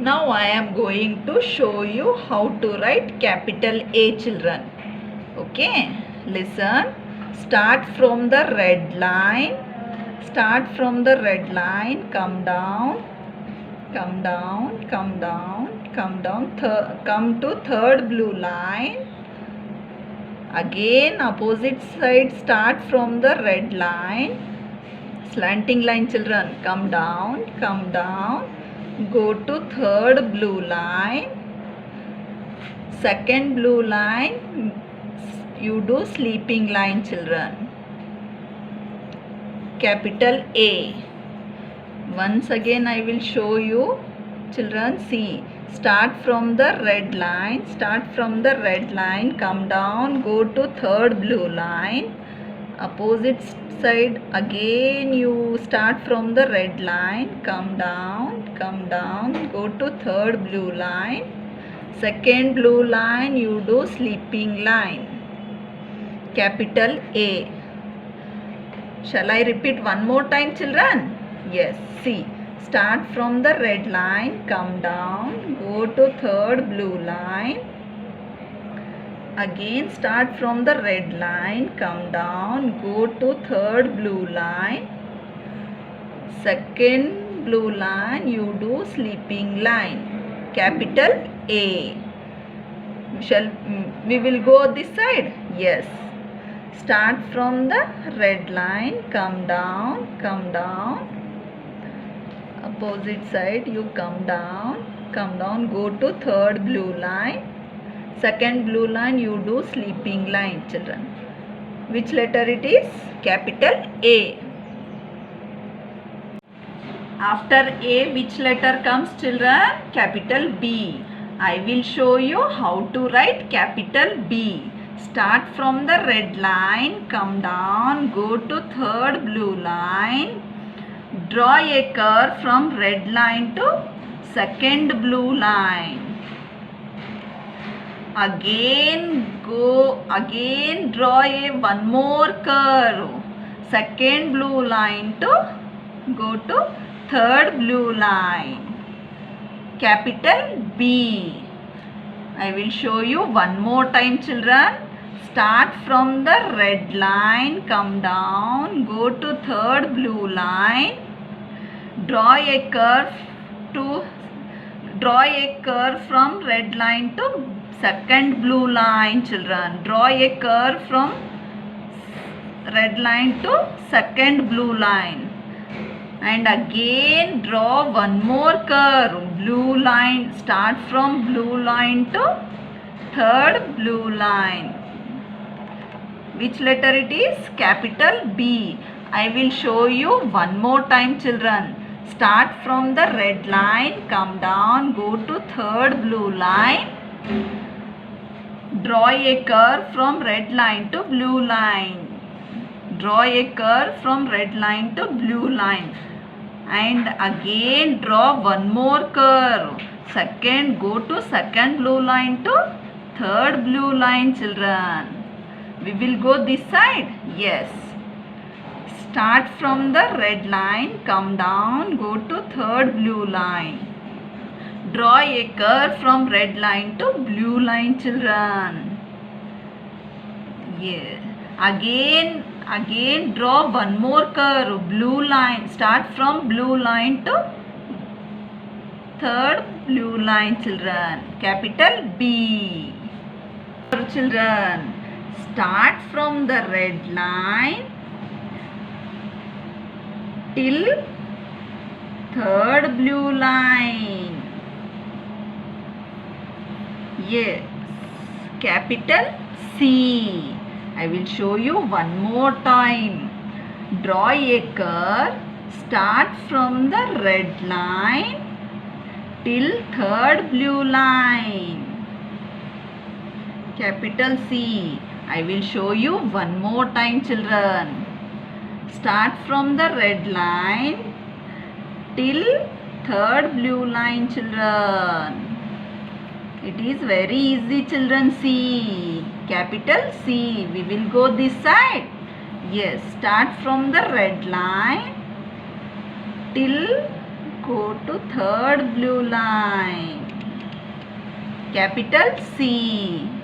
Now I am going to show you how to write capital A, children. Okay, listen. Start from the red line. Start from the red line. Come down. Come down. Come down. Come down. Come to third blue line. Again opposite side. Start from the red line. Slanting line, children. Come down. Come down. Go to third blue line. Second blue line, you do sleeping line, children. Capital A. Once again I will show you, children. See, start from the red line. Start from the red line. Come down. Go to third blue line. Opposite side again you start from the red line. Come down. Come down. Go to third blue line. Second blue line you do sleeping line. Capital A. Shall I repeat one more time, children? Yes. See, start from the red line. Come down. Go to third blue line. Again start from the red line. Come down. Go to third blue line. Second blue line you do sleeping line. Capital A. We will go this side? Yes. Start from the red line. Come down. Come down. Opposite side you come down. Come down. Go to third blue line. Second blue line you do sleeping line, children. Which letter it is? Capital A. After A, which letter comes, children? Capital B. I will show you how to write capital B. Start from the red line, come down, go to third blue line. Draw a curve from red line to second blue line. Again draw one more curve. Second blue line to go to third blue line. Capital B. I will show you one more time, children. Start from the red line, come down, go to third blue line. Draw a curve from red line to second blue line, children. Draw a curve from red line to second blue line. And again draw one more curve. Blue line. Start from blue line to third blue line. Which letter it is? Capital B. I will show you one more time, children. Start from the red line. Come down. Go to third blue line. Draw a curve from red line to blue line. Draw a curve from red line to blue line. And again draw one more curve. Go to second blue line to third blue line, children. We will go this side? Yes. Start from the red line, come down, go to third blue line. Draw a curve from red line to blue line, children. Yeah. Again draw one more curve. Blue line. Start from blue line to third blue line, children. Capital B. Children, start from the red line till third blue line. Yes. Capital C. I will show you one more time. Draw a curve. Start from the red line till third blue line. Capital C. I will show you one more time, children. Start from the red line till third blue line, children. It is very easy, children. C. Capital C. We will go this side. Yes. Start from the red line till go to third blue line. Capital C.